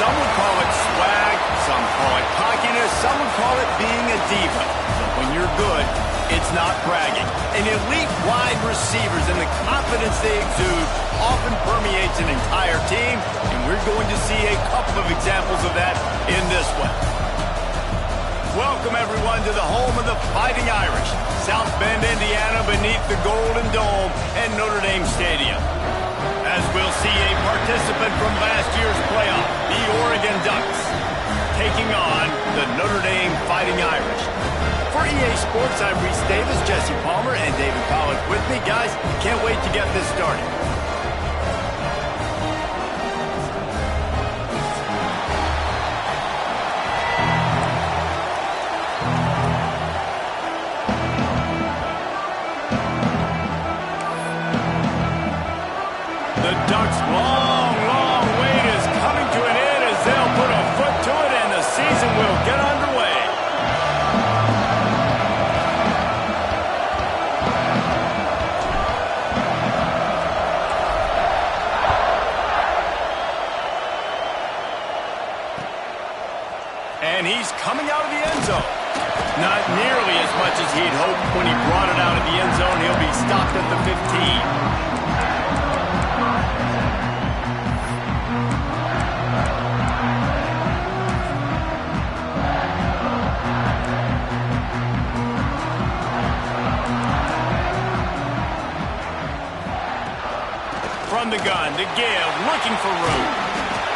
Some would call it swag, some call it cockiness, some would call it being a diva. But when you're good, it's not bragging. And elite wide receivers and the confidence they exude often permeates an entire team, and we're going to see a couple of examples of that in this one. Welcome, everyone, to the home of the Fighting Irish, South Bend, Indiana, beneath the Golden Dome and Notre Dame Stadium. As we'll see a participant from last year's playoff, the Oregon Ducks, taking on the Notre Dame Fighting Irish. For EA Sports, I'm Reese Davis, Jesse Palmer, and David Pollack with me. Guys, can't wait to get this started. The Ducks' long wait is coming to an end as they'll put a foot to it and the season will get underway. And he's coming out of the end zone. Not nearly as much as he'd hoped when he brought it out of the end zone. He'll be stopped at the 15. From the gun to give, looking for room.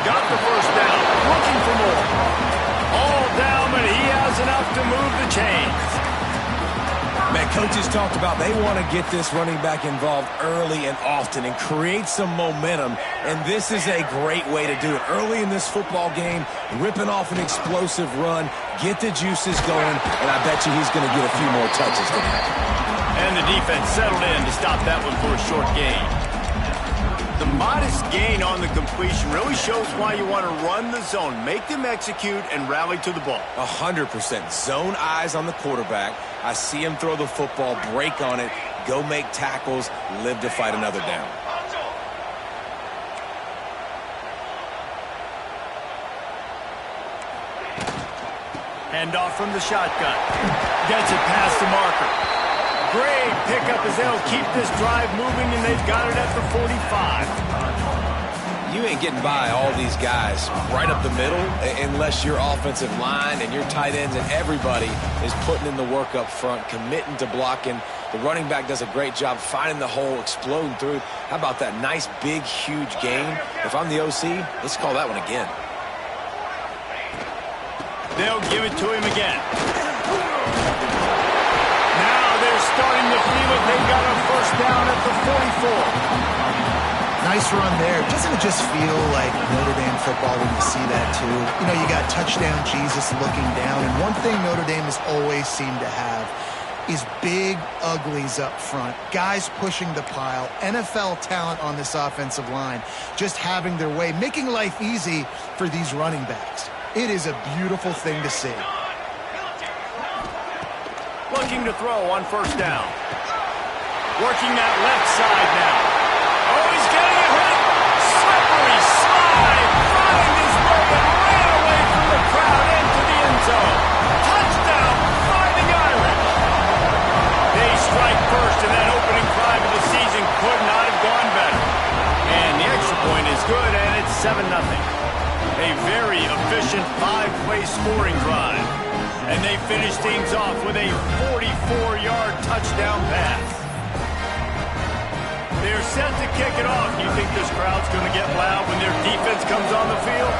Got the first down, looking for more. All down, but he has enough to move the chains. Man, coaches talked about they want to get this running back involved early and often and create some momentum, and this is a great way to do it. Early in this football game, ripping off an explosive run, get the juices going, and I bet you he's going to get a few more touches tonight. And the defense settled in to stop that one for a short gain. The modest gain on the completion really shows why you want to run the zone, make them execute, and rally to the ball. 100%. Zone eyes on the quarterback. I see him throw the football, break on it, go make tackles, live to fight another down. Hand off from the shotgun. Gets it past the marker. Great pickup as they'll keep this drive moving, and they've got it at the 45. You ain't getting by all these guys right up the middle unless your offensive line and your tight ends and everybody is putting in the work up front, committing to blocking. The running back does a great job finding the hole, exploding through. How about that nice, big, huge gain? If I'm the OC, let's call that one again. They'll give it to him again. Starting to feel it. They got a first down at the 44. Nice run there. Doesn't it just feel like Notre Dame football when you see that too? You know, you got touchdown Jesus looking down, and one thing Notre Dame has always seemed to have is big uglies up front. Guys pushing the pile. NFL talent on this offensive line, just having their way, making life easy for these running backs. It is a beautiful thing to see. Looking to throw on first down. Working that left side now. Oh, he's getting a hit. Slippery slide. Find his way and ran away from the crowd into the end zone. Touchdown, Fighting Irish. They strike first, and that opening drive of the season could not have gone better. And the extra point is good, and it's 7-0. A very efficient 5-play scoring drive. And they finish things off with a 44-yard touchdown pass. They're set to kick it off. You think this crowd's going to get loud when their defense comes on the field?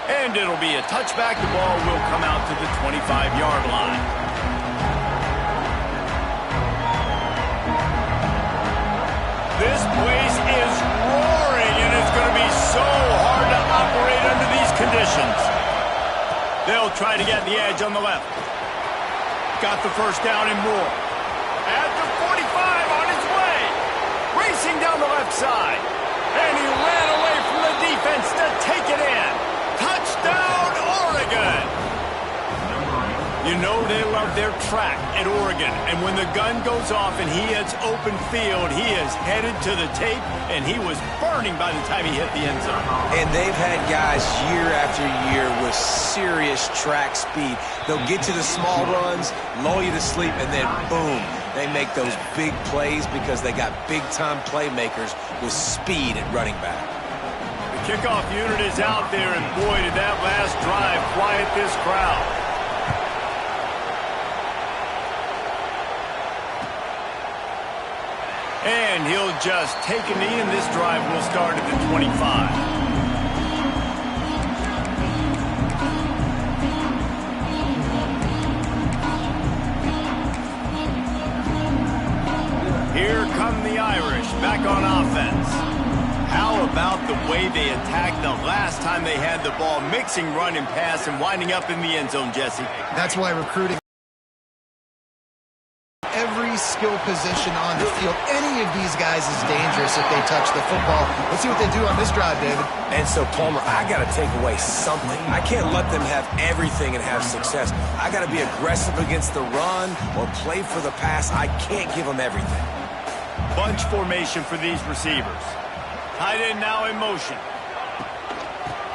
And it'll be a touchback. The ball will come out to the 25-yard line. This place is roaring, and it's going to be so hard to operate under these conditions. They'll try to get the edge on the left. Got the first down and more. At the 45, on his way. Racing down the left side. And he ran away from the defense to take it in. Touchdown, Oregon. You know they love their track at Oregon, and when the gun goes off and he hits open field, he is headed to the tape, and he was burning by the time he hit the end zone. And they've had guys year after year with serious track speed. They'll get to the small runs, lull you to sleep, and then boom, they make those big plays because they got big-time playmakers with speed at running back. The kickoff unit is out there, and boy, did that last drive quiet this crowd. And he'll just take a knee, and this drive will start at the 25. Here come the Irish back on offense. How about the way they attacked the last time they had the ball, mixing run and pass and winding up in the end zone, Jesse? That's why recruiting every skill position on the field. Any of these guys is dangerous if they touch the football. Let's see what they do on this drive, David. And so, Palmer, I got to take away something. I can't let them have everything and have success. I got to be aggressive against the run or play for the pass. I can't give them everything. Bunch formation for these receivers. Tight end now in motion.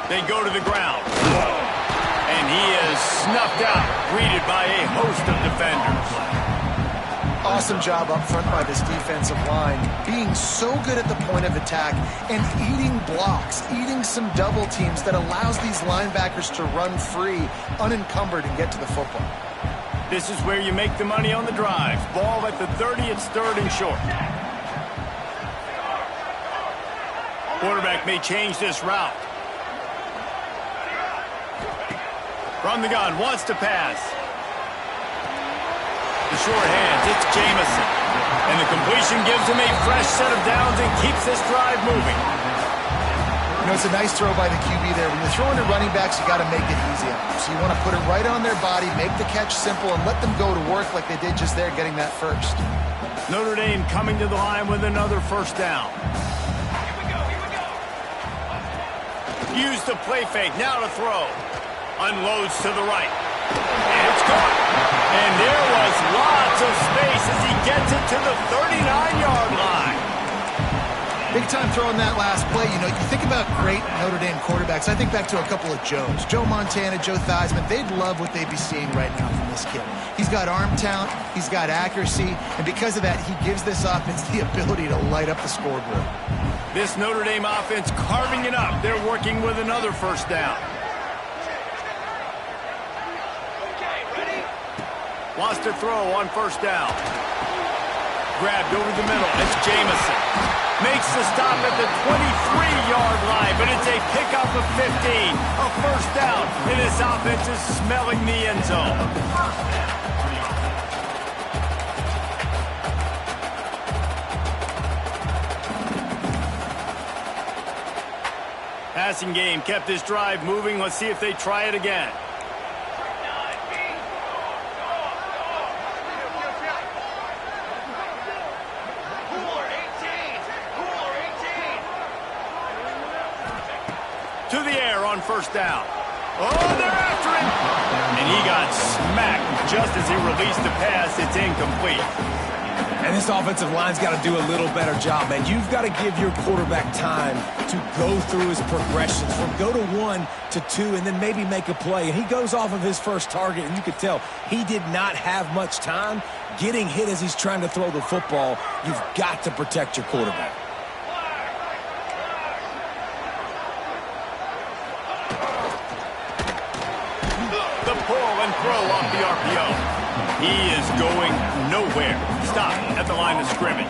They go to the ground. And he is snuffed out, greeted by a host of defenders. Awesome job up front by this defensive line, being so good at the point of attack and eating blocks, eating some double teams that allows these linebackers to run free, unencumbered, and get to the football. This is where you make the money on the drive. Ball at the 30, it's third and short. Quarterback may change this route. From the gun, wants to pass. The short hands, it's Jamison. And the completion gives him a fresh set of downs and keeps this drive moving. You know, it's a nice throw by the QB there. When you're throwing to running backs, you got to make it easy. So you want to put it right on their body, make the catch simple, and let them go to work like they did just there, getting that first. Notre Dame coming to the line with another first down. Use the play fake, now to throw. Unloads to the right. And it's caught. And there was lots of space as he gets it to the 39-yard line. Big time throwing that last play. You know, you think about great Notre Dame quarterbacks. I think back to a couple of Joes. Joe Montana, Joe Theismann. They'd love what they'd be seeing right now from this kid. He's got arm talent. He's got accuracy. And because of that, he gives this offense the ability to light up the scoreboard. This Notre Dame offense carving it up. They're working with another first down. Wants to throw on first down. Grabbed over the middle. It's Jamison. Makes the stop at the 23-yard line, but it's a pickup of 15. A first down, and this offense is smelling the end zone. Passing game kept this drive moving. Let's see if they try it again. To the air on first down. Oh, they're after him. And he got smacked just as he released the pass. It's incomplete. And this offensive line's got to do a little better job, man. You've got to give your quarterback time to go through his progressions from go to 1 to 2 and then maybe make a play. And he goes off of his first target, and you could tell he did not have much time getting hit as he's trying to throw the football. You've got to protect your quarterback. Throw off the RPO. He is going nowhere. Stop at the line of scrimmage.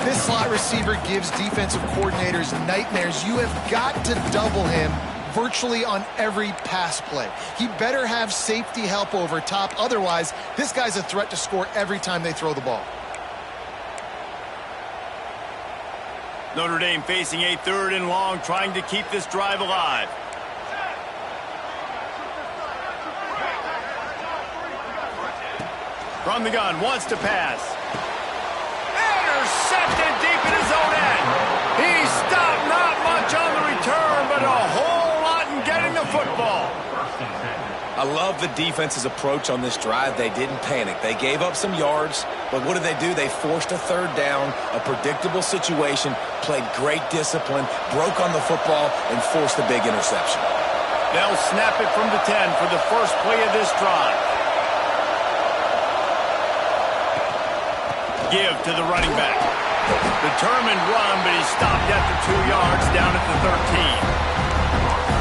This slot receiver gives defensive coordinators nightmares. You have got to double him virtually on every pass play. He better have safety help over top. Otherwise, this guy's a threat to score every time they throw the ball. Notre Dame facing a third and long, trying to keep this drive alive. From the gun, wants to pass. Intercepted deep in his own end. He stopped not much on the return, but a whole lot in getting the football. I love the defense's approach on this drive. They didn't panic. They gave up some yards, but what did they do? They forced a third down, a predictable situation, played great discipline, broke on the football, and forced a big interception. They'll snap it from the 10 for the first play of this drive. Give to the running back. Determined run, but he stopped after 2 yards down at the 13.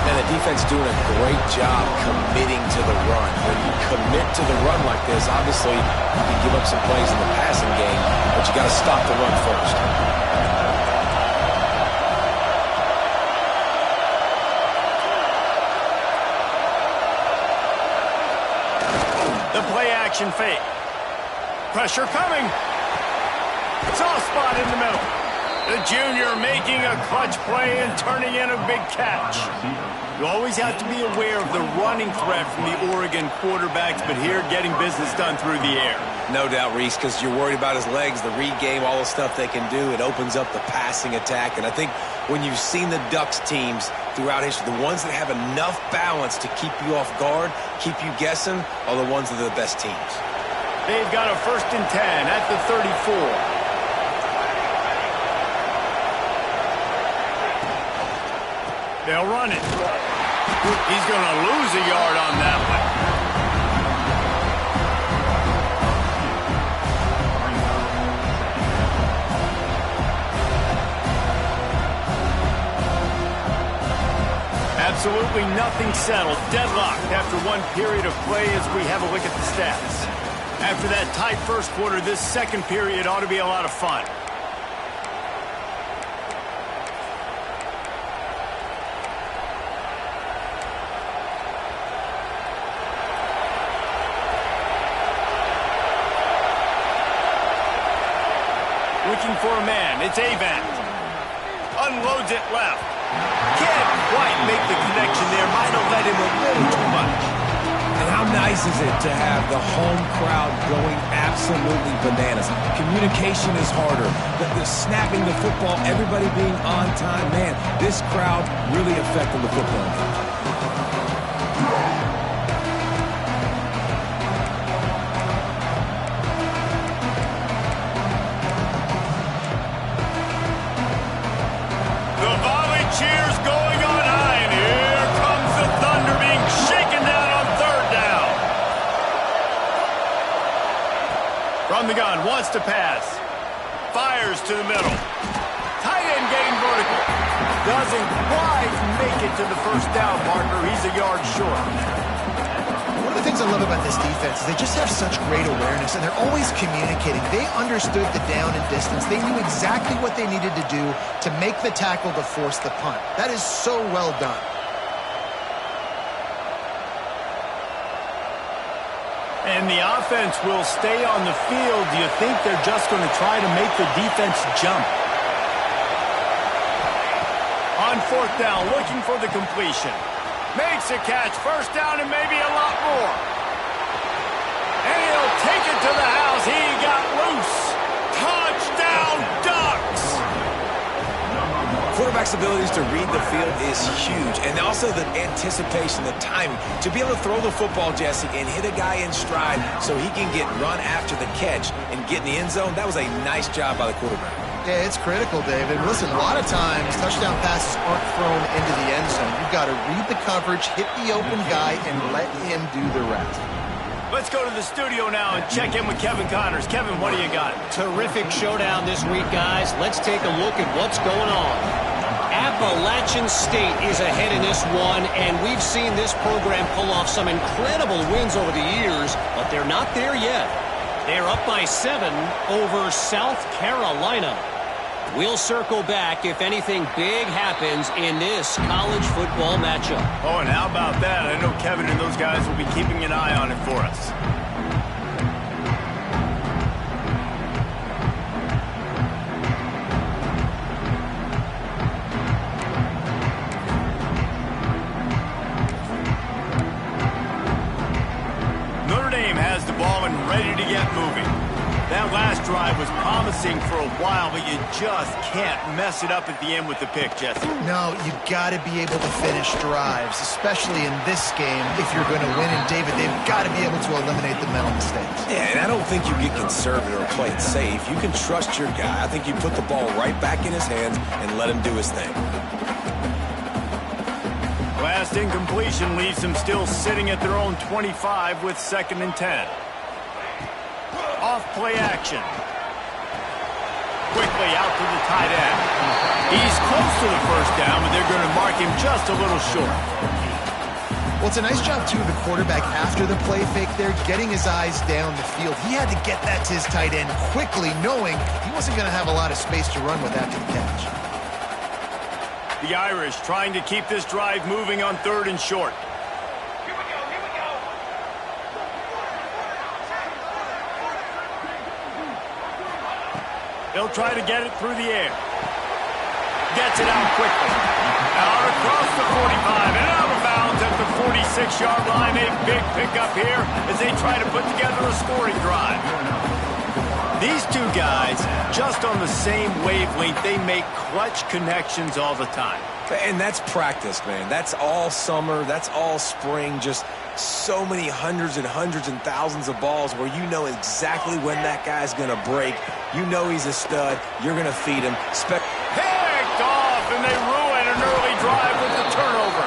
And the defense doing a great job committing to the run. When you commit to the run like this, obviously you can give up some plays in the passing game, but you got to stop the run first. The play action fake. Pressure coming. Soft spot in the middle. The junior making a clutch play and turning in a big catch. You always have to be aware of the running threat from the Oregon quarterbacks, but here getting business done through the air. No doubt, Reese, because you're worried about his legs, the read game, all the stuff they can do. It opens up the passing attack. And I think when you've seen the Ducks teams throughout history, the ones that have enough balance to keep you off guard, keep you guessing, are the ones that are the best teams. They've got a 1st and 10 at the 34. They'll run it. He's going to lose a yard on that one. Absolutely nothing settled. Deadlocked after one period of play as we have a look at the stats. After that tight first quarter, this second period ought to be a lot of fun. Looking for a man. It's Avant. Unloads it left. Can't quite make the connection there. Might have let him a little too much. And how nice is it to have the home crowd going absolutely bananas? Communication is harder. The snapping the football, everybody being on time. Man, this crowd really affecting the football game. Cheers going on high, and here comes the Thunder being shaken down on 3rd down. From the gun, wants to pass. Fires to the middle. Tight end getting vertical. Doesn't quite make it to the 1st down marker. He's a yard short. One of the things I love about this defense is they just have such great awareness, and they're always communicating. They understood the down and distance. They knew exactly what they needed to do to make the tackle to force the punt. That is so well done. And the offense will stay on the field. Do you think they're just going to try to make the defense jump? On 4th down, looking for the completion. Makes a catch, 1st down, and maybe a lot more. And he'll take it to the house. He got loose. Touchdown, Ducks! Quarterback's abilities to read the field is huge, and also the anticipation, the timing. To be able to throw the football, Jesse, and hit a guy in stride so he can get run after the catch and get in the end zone, that was a nice job by the quarterback. Yeah, it's critical, David. Listen, a lot of times touchdown passes aren't thrown into the end zone. You've got to read the coverage, hit the open guy, and let him do the rest. Let's go to the studio now and check in with Kevin Connors. Kevin, what do you got? Terrific showdown this week, guys. Let's take a look at what's going on. Appalachian State is ahead in this one, and we've seen this program pull off some incredible wins over the years, but they're not there yet. They're up by 7 over South Carolina. We'll circle back if anything big happens in this college football matchup. Oh, and how about that? I know Kevin and those guys will be keeping an eye on it for us. Notre Dame has the ball and ready to get moving. That last drive was promising for a while, but you just can't mess it up at the end with the pick, Jesse. No, you got to be able to finish drives, especially in this game. If you're going to win, and David, they've got to be able to eliminate the mental mistakes. Yeah, and I don't think you get conservative or play it safe. You can trust your guy. I think you put the ball right back in his hands and let him do his thing. Last incompletion leaves them still sitting at their own 25 with 2nd and 10. Off play action. Quickly out to the tight end. He's close to the first down, but they're going to mark him just a little short. Well, it's a nice job, too, of the quarterback after the play fake there, getting his eyes down the field. He had to get that to his tight end quickly, knowing he wasn't going to have a lot of space to run with after the catch. The Irish trying to keep this drive moving on 3rd and short. Here we go. He'll try to get it through the air. Gets it out quickly. Out across the 45 and out of bounds at the 46-yard line. A big pickup here as they try to put together a scoring drive. These two guys, just on the same wavelength, they make clutch connections all the time. And that's practice, man. That's all summer. That's all spring. Just so many hundreds and thousands of balls where you know exactly when that guy's going to break. You know he's a stud. You're going to feed him. Picked off, and they ruin an early drive with the turnover.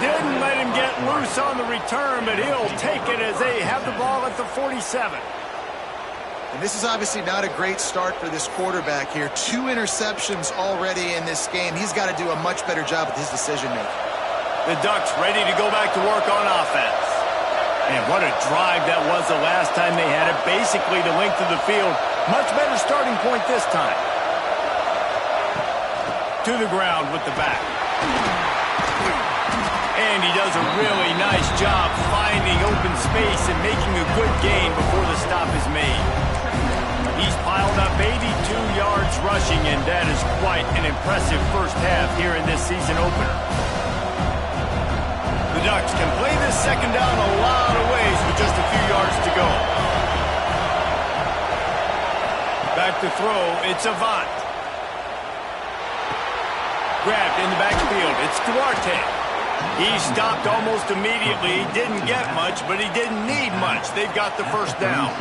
Didn't let him get loose on the return, but he'll take it as they have the ball at the 47. And this is obviously not a great start for this quarterback here. 2 interceptions already in this game. He's got to do a much better job with his decision-making. The Ducks ready to go back to work on offense. And what a drive that was the last time they had it. Basically the length of the field. Much better starting point this time. To the ground with the back. And he does a really nice job finding open space and making a good gain before the stop is made. He's piled up 82 yards rushing, and that is quite an impressive first half here in this season opener. The Ducks can play this second down a lot of ways with just a few yards to go. Back to throw, it's Avant. Grabbed in the backfield, it's Duarte. He stopped almost immediately. He didn't get much, but he didn't need much. They've got the first down.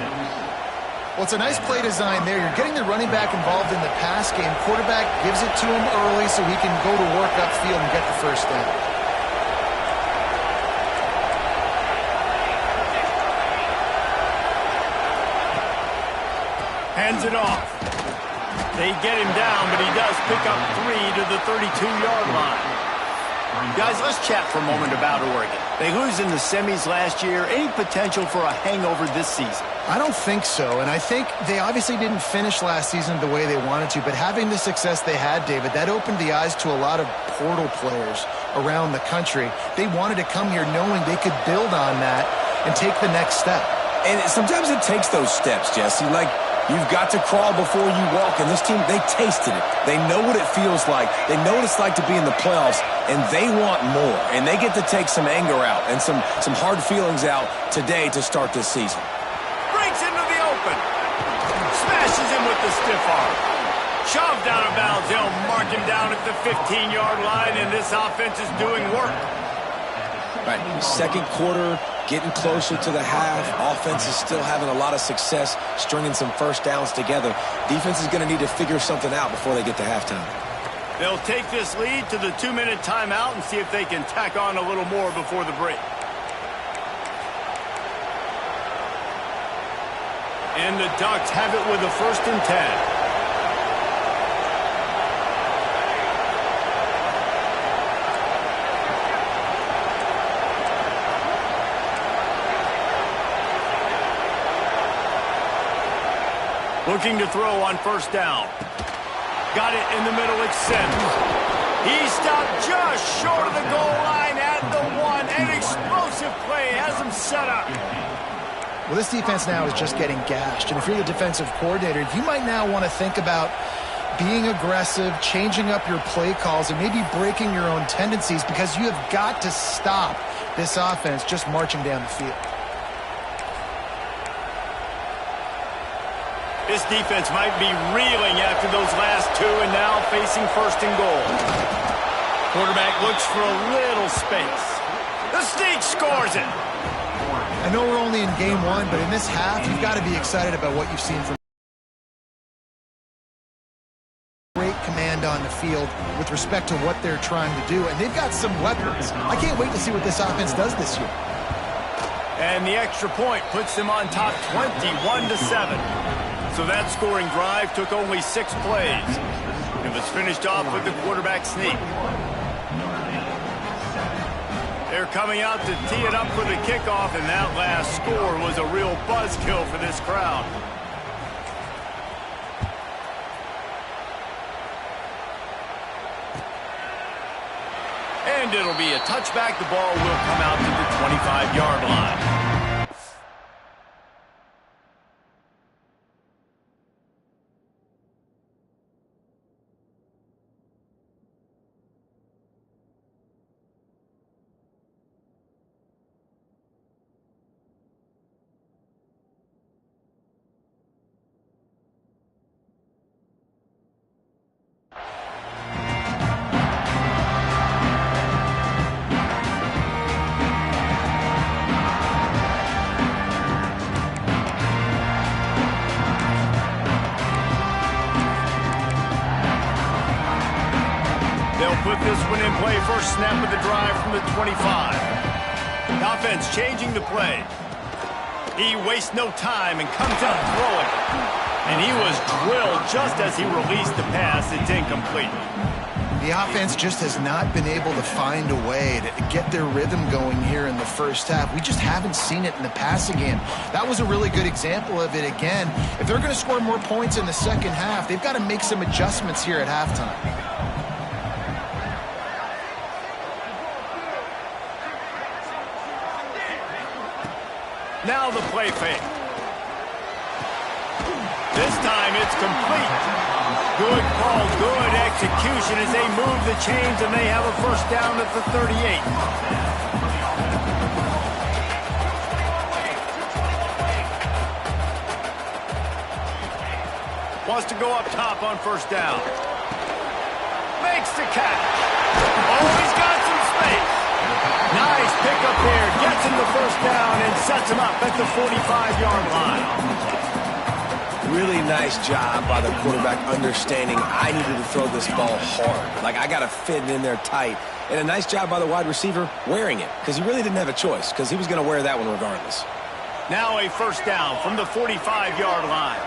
Well, it's a nice play design there. You're getting the running back involved in the pass game. Quarterback gives it to him early so he can go to work upfield and get the first down. Hands it off. They get him down, but he does pick up 3 to the 32-yard line. Guys, let's chat for a moment about Oregon. They lose in the semis last year. Any potential for a hangover this season? I don't think so, and I think they obviously didn't finish last season the way they wanted to, but having the success they had, David, that opened the eyes to a lot of portal players around the country. They wanted to come here knowing they could build on that and take the next step. And sometimes it takes those steps, Jesse. Like, you've got to crawl before you walk, and this team, they tasted it. They know what it feels like. They know what it's like to be in the playoffs, and they want more. And they get to take some anger out and some hard feelings out today to start this season. Breaks into the open. Smashes him with the stiff arm. Shoved out of bounds. They'll mark him down at the 15-yard line, and this offense is doing work. Right, second quarter, getting closer to the half. Offense is still having a lot of success stringing some first downs together. Defense is going to need to figure something out before they get to halftime. They'll take this lead to the 2-minute timeout and see if they can tack on a little more before the break. And the Ducks have it with a 1st and 10. Looking to throw on 1st down. Got it in the middle, it's Sims. He stopped just short of the goal line at the 1. An explosive play has him set up. Well, this defense now is just getting gashed. And if you're the defensive coordinator, you might now want to think about being aggressive, changing up your play calls, and maybe breaking your own tendencies, because you have got to stop this offense just marching down the field. This defense might be reeling after those last two and now facing first and goal. Quarterback looks for a little space. The sneak scores it. I know we're only in game one, but in this half, you've got to be excited about what you've seen from great command on the field with respect to what they're trying to do, and they've got some weapons. I can't wait to see what this offense does this year. And the extra point puts them on top 21-7. So that scoring drive took only 6 plays. It was finished off with the quarterback sneak. They're coming out to tee it up for the kickoff, and that last score was a real buzzkill for this crowd. And it'll be a touchback. The ball will come out to the 25-yard line. Put this one in play. First snap of the drive from the 25. Offense changing the play. He wastes no time and comes out throwing. And he was drilled just as he released the pass. It's incomplete. The offense just has not been able to find a way to get their rhythm going here in the first half. We just haven't seen it in the passing game. That was a really good example of it again. If they're going to score more points in the second half, they've got to make some adjustments here at halftime. Now the play fake. This time it's complete. Good call, good execution as they move the chains and they have a first down at the 38. Wants to go up top on first down. Makes the catch. Oh, he's got some space. Nice pickup there. Gets him the first down and sets him up at the 45-yard line. Really nice job by the quarterback understanding I needed to throw this ball hard. Like, I got to fit it in there tight. And a nice job by the wide receiver wearing it, because he really didn't have a choice, because he was going to wear that one regardless. Now a first down from the 45-yard line.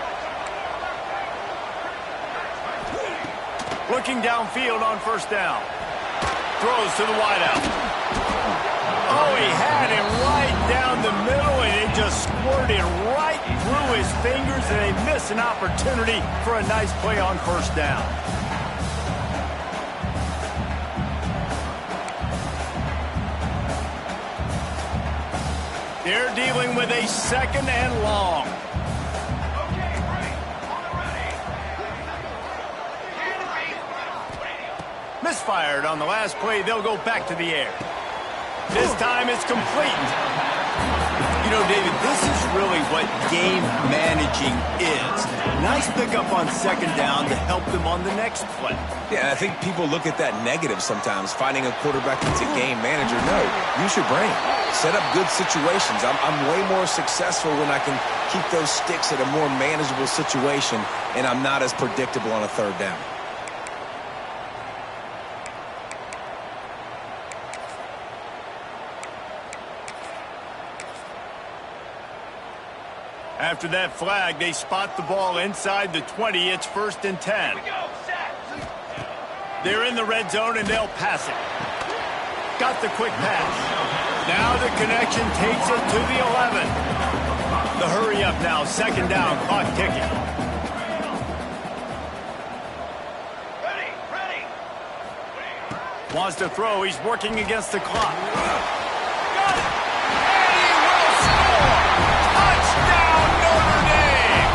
Looking downfield on first down. Throws to the wideout. Oh, he had him right down the middle, and it just squirted right through his fingers, and they miss an opportunity for a nice play on first down. They're dealing with a second and long. Misfired on the last play. They'll go back to the air. This time it's complete. You know, David, this is really what game managing is. Nice pickup on second down to help them on the next play. Yeah, I think people look at that negative sometimes, finding a quarterback that's a game manager. No, use your brain. Set up good situations. I'm way more successful when I can keep those sticks at a more manageable situation, and I'm not as predictable on a third down. After that flag, they spot the ball inside the 20. It's 1st and 10. They're in the red zone, and they'll pass it. Got the quick pass. Now the connection takes it to the 11. The hurry up now, second down, clock ticking. Ready. Wants to throw, he's working against the clock. Got it! And he will score! Touchdown, Notre Dame!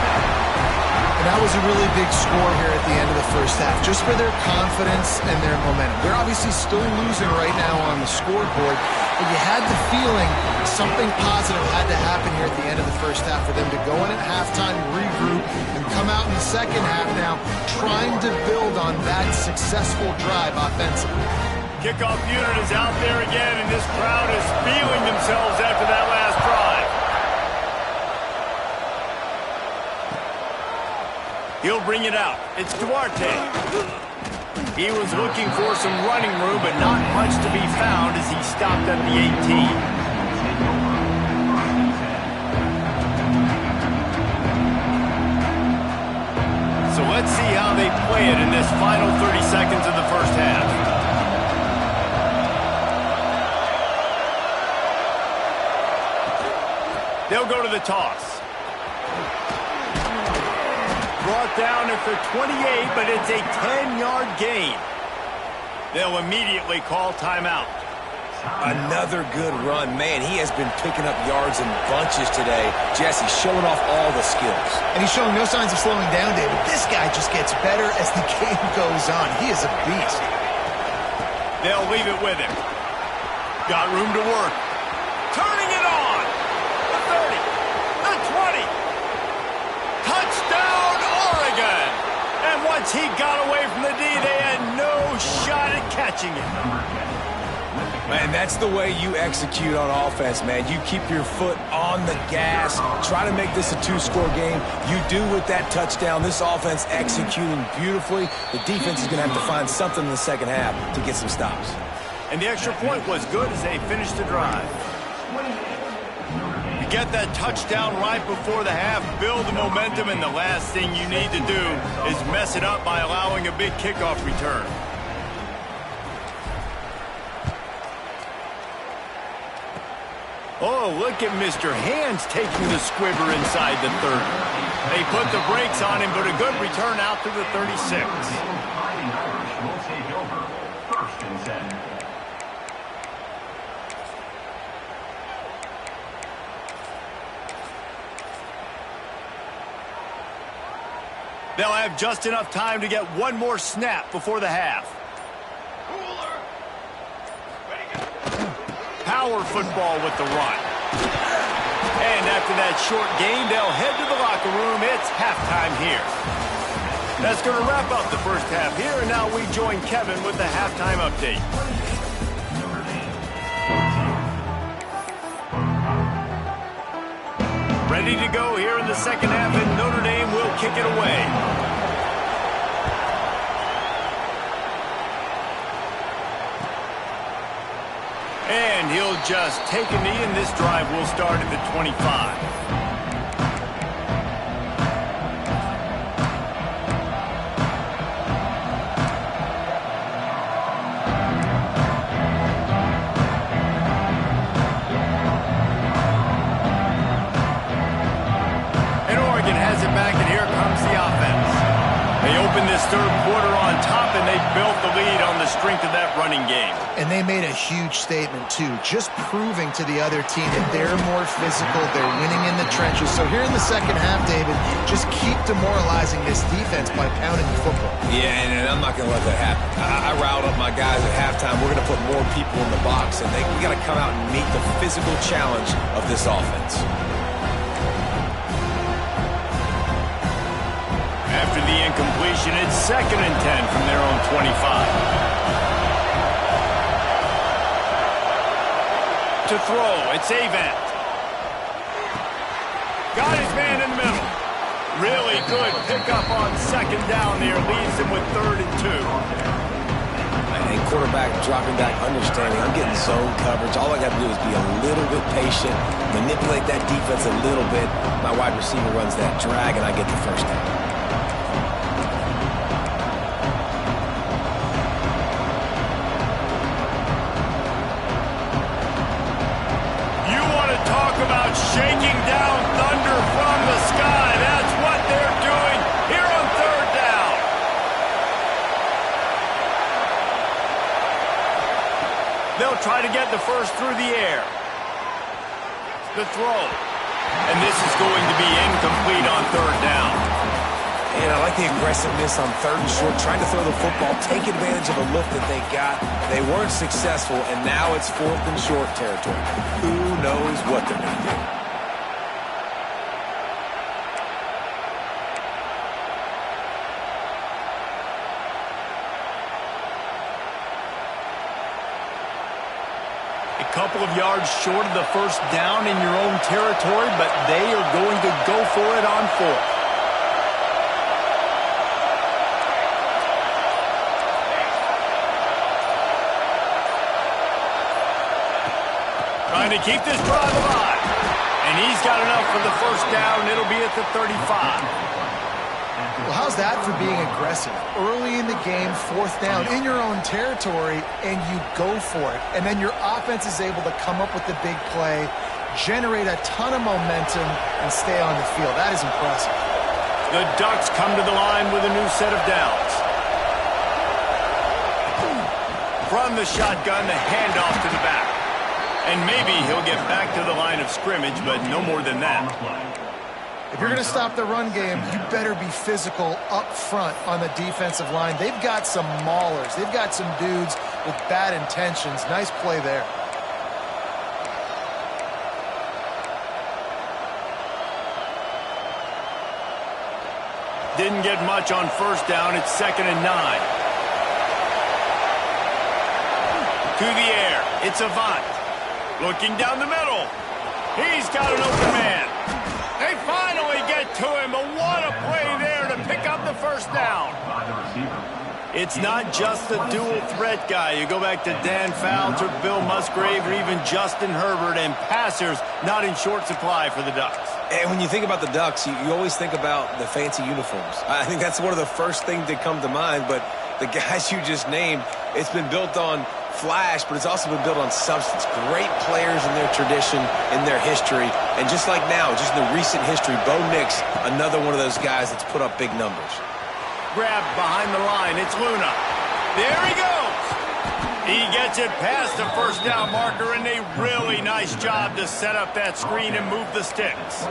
And that was a really big score here at the end of the first half, just for their confidence and their momentum. They're obviously still losing right now on the scoreboard, but you had the feeling something positive had to happen here at the end of the first half for them to go in at halftime, regroup, and come out in the second half now trying to build on that successful drive offensively. Kickoff unit is out there again, and this crowd is feeling themselves after that last drive. He'll bring it out. It's Duarte. He was looking for some running room, but not much to be found as he stopped at the 18. So let's see how they play it in this final 30 seconds of the first half. They'll go to the toss. Brought down at the 28, but it's a 10-yard gain. They'll immediately call timeout. Another good run. Man, he has been picking up yards in bunches today. Jesse showing off all the skills. And he's showing no signs of slowing down, David. This guy just gets better as the game goes on. He is a beast. They'll leave it with him. Got room to work. Turning it on. The 30. The 20. Touchdown, Oregon. And once he got away from the D, they had no shot at catching it. Man, that's the way you execute on offense, man. You keep your foot on the gas. Try to make this a two-score game. You do with that touchdown. This offense executing beautifully. The defense is going to have to find something in the second half to get some stops. And the extra point was good as they finished the drive. You get that touchdown right before the half, build the momentum, and the last thing you need to do is mess it up by allowing a big kickoff return. Oh, look at Mr. Hands taking the squibber inside the 30. They put the brakes on him, but a good return out to the 36. They'll have just enough time to get one more snap before the half. Power football with the run. And after that short gain, they'll head to the locker room. It's halftime here. That's going to wrap up the first half here, and now we join Kevin with the halftime update. Ready to go here in the second half, and Notre Dame will kick it away. And he'll just take a knee, and this drive will start at the 25. And Oregon has it back, and here comes the offense. They opened this third quarter on top, and they built the lead on the strength of that running game. And they made a huge statement, too, just proving to the other team that they're more physical, they're winning in the trenches. So here in the second half, David, just keep demoralizing this defense by pounding the football. Yeah, and I'm not going to let that happen. I riled up my guys at halftime. We're going to put more people in the box, and we got to come out and meet the physical challenge of this offense. After the incompletion, it's 2nd and 10 from their own 25. To throw, it's Avant. Got his man in the middle. Really good pickup on second down there. Leaves him with 3rd and 2. And quarterback dropping back, understanding I'm getting zone coverage. All I got to do is be a little bit patient, manipulate that defense a little bit. My wide receiver runs that drag, and I get the first down. About shaking down thunder from the sky. That's what they're doing here on 3rd down. They'll try to get the first through the air. The throw. And this is going to be incomplete on 3rd down. And I like the aggressiveness on 3rd and short, trying to throw the football, take advantage of a look that they got. They weren't successful, and now it's 4th and short territory. Who knows what they're going to do? A couple of yards short of the first down in your own territory, but they are going to go for it on 4th. Trying to keep this drive alive. And he's got enough for the first down. It'll be at the 35. Well, how's that for being aggressive? Early in the game, 4th down in your own territory, and you go for it. And then your offense is able to come up with the big play, generate a ton of momentum, and stay on the field. That is impressive. The Ducks come to the line with a new set of downs. From the shotgun, the handoff to the back. And maybe he'll get back to the line of scrimmage, but no more than that. If you're going to stop the run game, you better be physical up front on the defensive line. They've got some maulers. They've got some dudes with bad intentions. Nice play there. Didn't get much on first down. It's 2nd and 9. To the air. It's Avant. Looking down the middle. He's got an open man. They finally get to him, but what a play there to pick up the first down. It's not just the dual threat guy. You go back to Dan Fouts or Bill Musgrave or even Justin Herbert, and passers not in short supply for the Ducks. And when you think about the Ducks, you always think about the fancy uniforms. I think that's one of the first things that come to mind, but the guys you just named, it's been built on flash, but it's also been built on substance. Great players in their tradition, in their history, and just like now, just in the recent history, Bo Nix, another one of those guys that's put up big numbers. Grabbed behind the line, it's Luna. There he goes. He gets it past the first down marker, and a really nice job to set up that screen and move the sticks.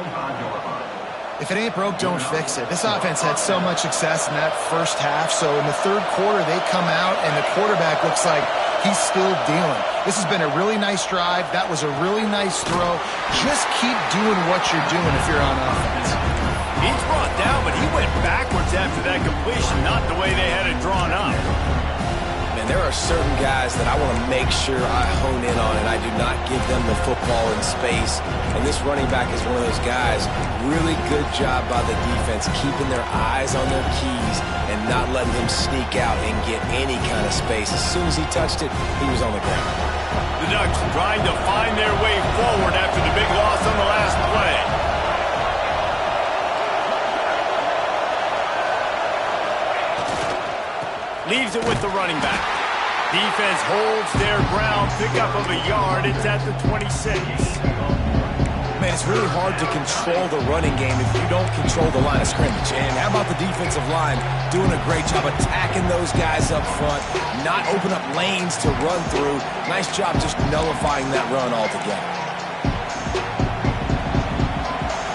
If it ain't broke, don't fix it. This offense had so much success in that first half, so in the 3rd quarter, they come out, and the quarterback looks like he's still dealing. This has been a really nice drive. That was a really nice throw. Just keep doing what you're doing if you're on offense. He's brought down, but he went backwards after that completion, not the way they had it drawn up. Man, there are certain guys that I want to make sure I hone in on, and I do not give them the football in space. And this running back is one of those guys. Really good job by the defense, keeping their eyes on their keys and not letting him sneak out and get any kind of space. As soon as he touched it, he was on the ground. The Ducks trying to find their way forward after the big loss on the last play. Leaves it with the running back. Defense holds their ground. Pickup of a yard. It's at the 26. Man, it's really hard to control the running game if you don't control the line of scrimmage. And how about the defensive line doing a great job attacking those guys up front, not open up lanes to run through. Nice job just nullifying that run altogether.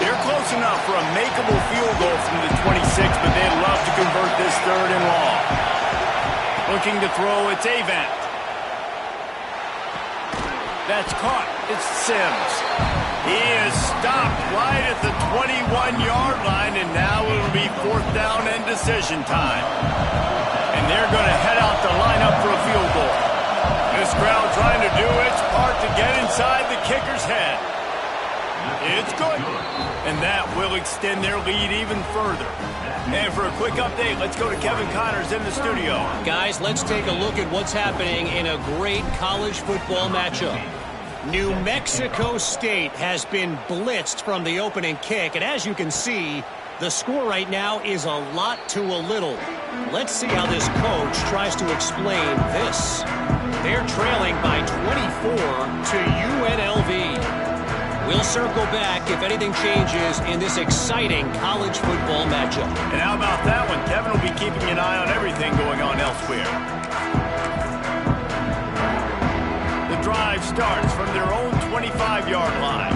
They're close enough for a makeable field goal from the 26, but they'd love to convert this 3rd and long. Looking to throw, it's Avant. That's caught. It's Sims. He is stopped right at the 21-yard line, and now it'll be 4th down and decision time. And they're going to head out to line up for a field goal. This crowd trying to do its part to get inside the kicker's head. It's good. And that will extend their lead even further. And for a quick update, let's go to Kevin Connors in the studio. Guys, let's take a look at what's happening in a great college football matchup. New Mexico State has been blitzed from the opening kick, and as you can see, the score right now is a lot to a little. Let's see how this coach tries to explain this. They're trailing by 24 to UNLV. We'll circle back if anything changes in this exciting college football matchup. And how about that one? Kevin will be keeping an eye on everything going on elsewhere. The drive starts from their own 25-yard line.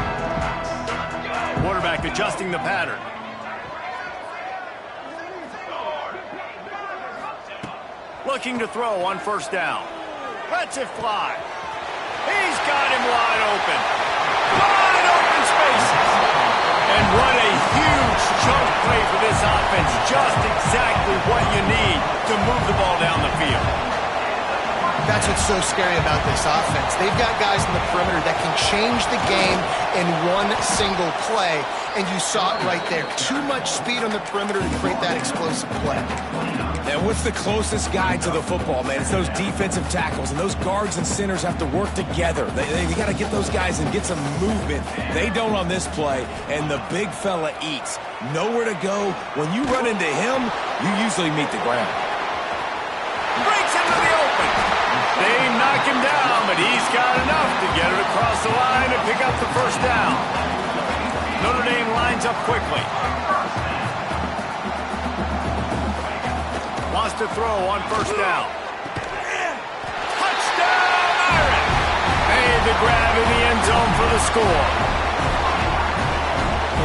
Quarterback adjusting the pattern. Looking to throw on first down. Lets it fly. He's got him wide open. Wide open spaces. And what a huge chunk play for this offense. Just exactly what you need to move the ball down the field. That's what's so scary about this offense. They've got guys in the perimeter that can change the game in one single play, and you saw it right there. Too much speed on the perimeter to create that explosive play. And what's the closest guy to the football, man? It's those defensive tackles, and those guards and centers have to work together. They got to get those guys and get some movement. They don't on this play, and the big fella eats. Nowhere to go. When you run into him, you usually meet the ground. Breaks into the open. They knock him down, but he's got enough to get it across the line and pick up the first down. Notre Dame lines up quickly. Wants to throw on first down. Touchdown, Irish! Made the grab in the end zone for the score.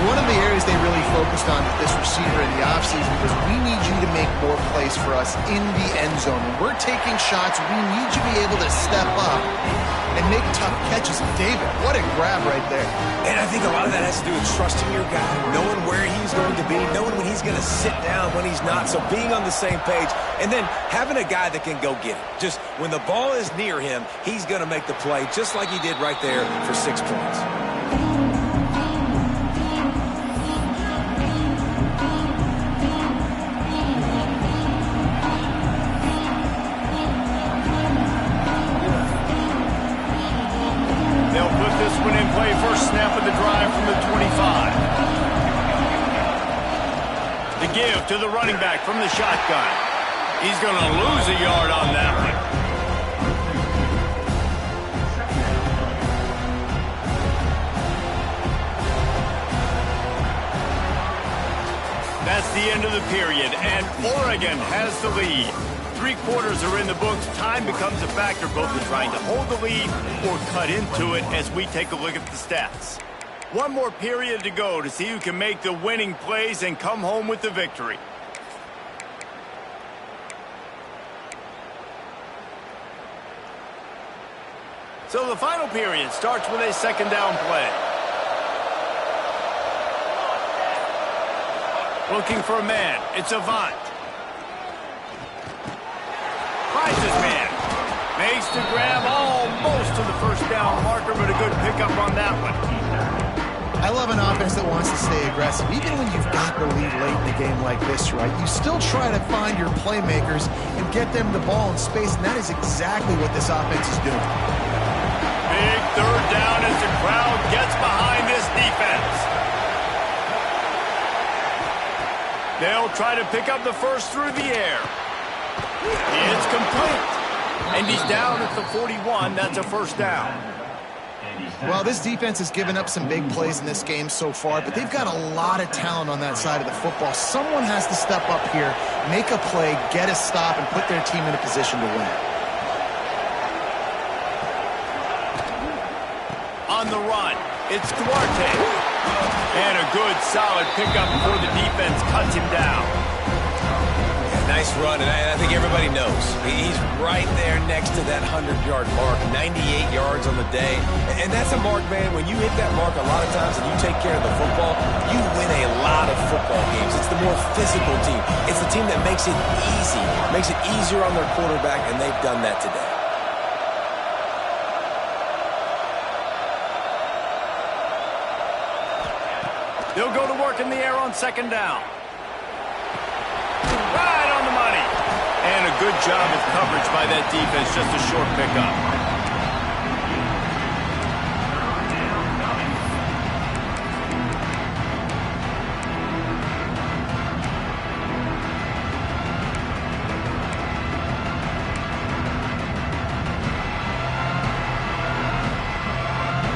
One of the areas they really focused on with this receiver in the offseason was we need you to make more plays for us in the end zone. When we're taking shots, we need you to be able to step up and make tough catches. David, what a grab right there. And I think a lot of that has to do with trusting your guy, knowing where he's going to be, knowing when he's going to sit down, when he's not. So being on the same page, and then having a guy that can go get it. Just when the ball is near him, he's going to make the play just like he did right there for 6 points. They'll put this one in play. First snap of the drive from the 25. The give to the running back from the shotgun. He's going to lose a yard on that one. That's the end of the period, and Oregon has the lead. 3 quarters are in the books. Time becomes a factor, both in trying to hold the lead or cut into it as we take a look at the stats. One more period to go to see who can make the winning plays and come home with the victory. So the final period starts with a second down play. Looking for a man. It's Avant. Finds his man. Makes the grab almost to the first down marker, but a good pickup on that one. I love an offense that wants to stay aggressive. Even when you've got the lead late in a game like this, right, you still try to find your playmakers and get them the ball in space, and that is exactly what this offense is doing. Big third down as the crowd gets behind this defense. They'll try to pick up the first through the air. It's complete. And he's down at the 41. That's a first down. Well, this defense has given up some big plays in this game so far, but they've got a lot of talent on that side of the football. Someone has to step up here, make a play, get a stop, and put their team in a position to win. On the run, it's Duarte. And a good, solid pickup before the defense cuts him down. Nice run, and I think everybody knows. He's right there next to that 100-yard mark, 98 yards on the day. And that's a mark, man, when you hit that mark a lot of times and you take care of the football, you win a lot of football games. It's the more physical team. It's the team that makes it easy, makes it easier on their quarterback, and they've done that today. They'll go to work in the air on second down. Right on the money. And a good job of coverage by that defense. Just a short pickup.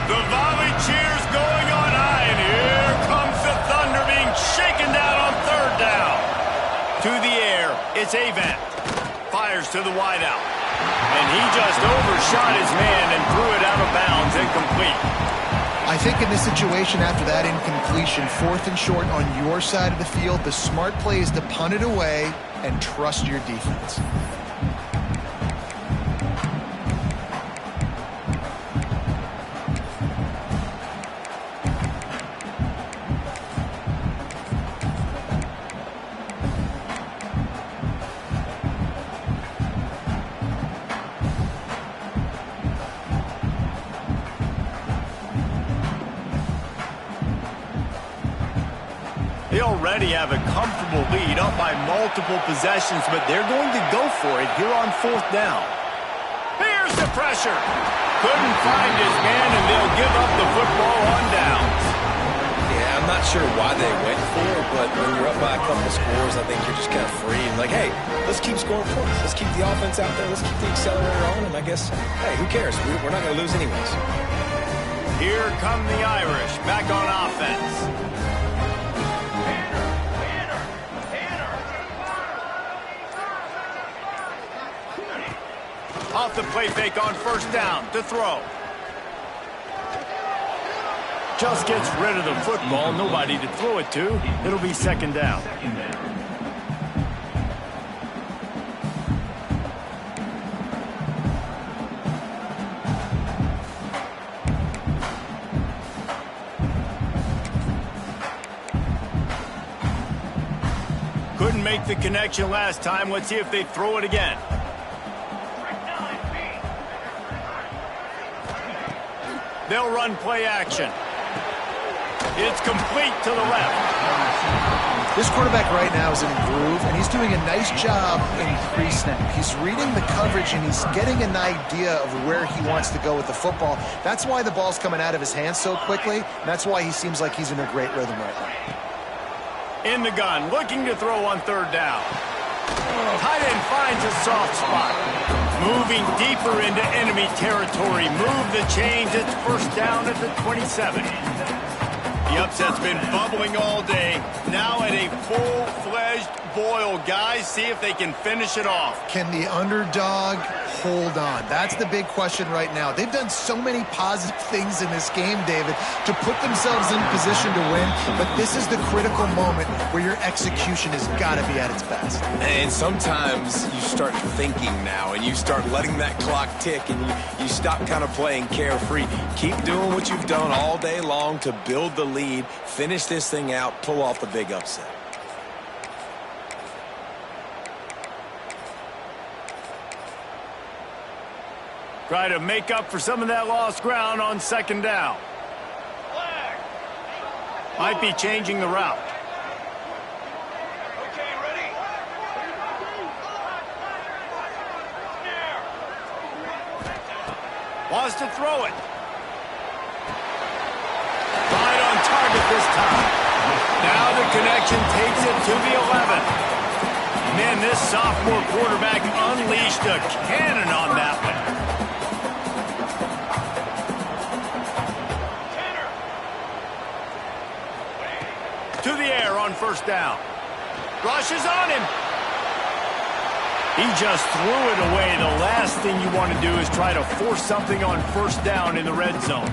The volley cheers going on high, and here comes the thunder being shaken down on third down. To the air, it's Avant. Fires to the wideout. And he just overshot his man and threw it out of bounds, incomplete. I think in this situation, after that incompletion, 4th and short on your side of the field, the smart play is to punt it away and trust your defense. They already have a comfortable lead, up by multiple possessions, but they're going to go for it here on 4th down. Here's the pressure. Couldn't find his man, and they'll give up the football on downs. Yeah, I'm not sure why they went for it, but when you're up by a couple scores, I think you're just kind of free. And like, hey, let's keep scoring points. Let's keep the offense out there. Let's keep the accelerator on. And I guess, hey, who cares? We're not going to lose anyways. Here come the Irish, back on offense. Off the play fake on 1st down to throw. Just gets rid of the football, nobody to throw it to. It'll be 2nd down. Couldn't make the connection last time. Let's see if they throw it again. They'll run play action. It's complete to the left. This quarterback right now is in a groove, and he's doing a nice job in pre-snap. He's reading the coverage, and he's getting an idea of where he wants to go with the football. That's why the ball's coming out of his hands so quickly, and that's why he seems like he's in a great rhythm right now. In the gun, looking to throw on 3rd down. Tight end finds a soft spot. Moving deeper into enemy territory. Move the chains. It's 1st down at the 27. The upset's been bubbling all day. Now at a full-fledged boil. Guys, see if they can finish it off. Can the underdog hold on? That's the big question right now. They've done so many positive things in this game, David, to put themselves in position to win, but this is the critical moment where your execution has got to be at its best. And sometimes you start thinking now, and you start letting that clock tick, and you stop kind of playing carefree. Keep doing what you've done all day long to build the lead, finish this thing out, pull off the big upset. Try to make up for some of that lost ground on 2nd down. Might be changing the route. Okay, ready? Wants to throw it. Right on target this time. Now the connection takes it to the 11. Man, this sophomore quarterback unleashed a cannon on that one. To the air on 1st down. Rushes on him. He just threw it away. The last thing you want to do is try to force something on 1st down in the red zone.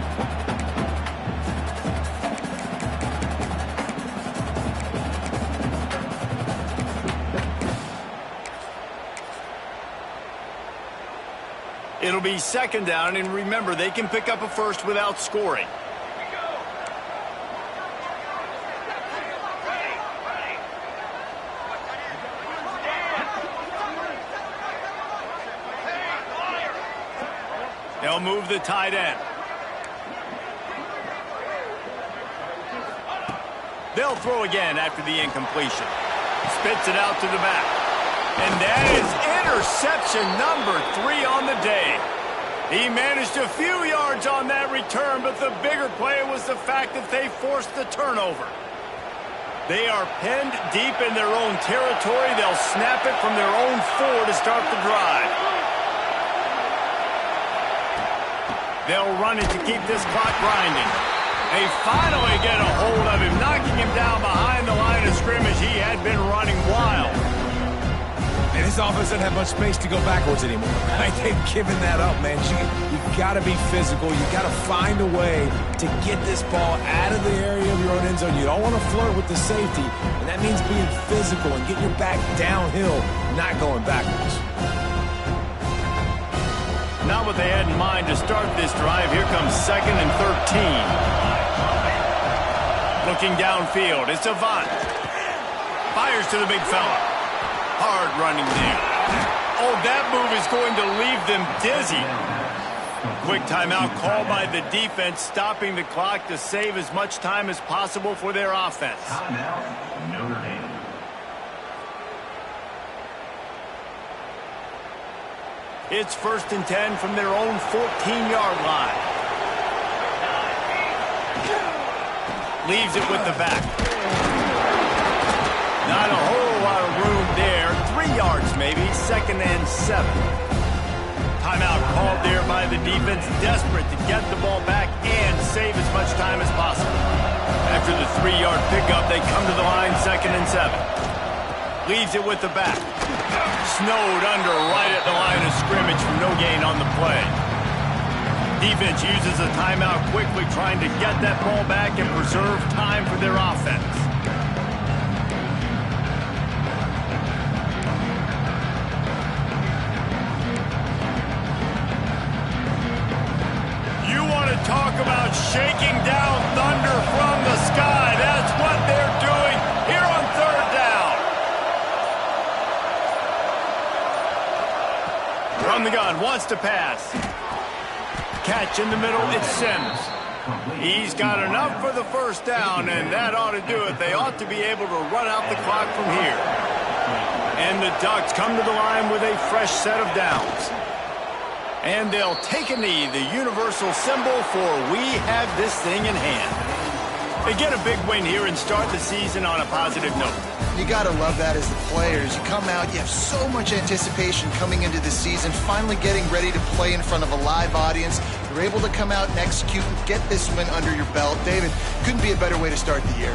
It'll be 2nd down, and remember, they can pick up a first without scoring. They'll move the tight end. They'll throw again after the incompletion. Spits it out to the back. And that is interception number 3 on the day. He managed a few yards on that return, but the bigger play was the fact that they forced the turnover. They are penned deep in their own territory. They'll snap it from their own 4 to start the drive. They'll run it to keep this clock grinding. They finally get a hold of him, knocking him down behind the line of scrimmage. He had been running wild. And his offense doesn't have much space to go backwards anymore. They've given that up, man. You've got to be physical. You've got to find a way to get this ball out of the area of your own end zone. You don't want to flirt with the safety, and that means being physical and getting your back downhill, not going backwards. Not what they had in mind to start this drive. Here comes 2nd and 13. Looking downfield, it's Avant. Fires to the big fella. Hard running there. Oh, that move is going to leave them dizzy. Quick timeout called by the defense, stopping the clock to save as much time as possible for their offense. Timeout, Notre Dame. It's 1st and 10 from their own 14-yard line. Leaves it with the back. Not a whole lot of room there. 3 yards maybe, 2nd and 7. Timeout called there by the defense, desperate to get the ball back and save as much time as possible. After the 3-yard pickup, they come to the line, 2nd and 7. Leaves it with the back. Snowed under right at the line of scrimmage for no gain on the play. Defense uses a timeout quickly, trying to get that ball back and preserve time for their offense. You want to talk about shaking down thunder from the sky. That's what they're doing here on 3rd down. From the gun, wants to pass. Catch in the middle, it's Sims. He's got enough for the 1st down, and that ought to do it. They ought to be able to run out the clock from here. And the Ducks come to the line with a fresh set of downs. And they'll take a knee, the universal symbol for we have this thing in hand. They get a big win here and start the season on a positive note. You got to love that as the players. You come out, you have so much anticipation coming into the season, finally getting ready to play in front of a live audience. You're able to come out and execute and get this win under your belt. David, couldn't be a better way to start the year.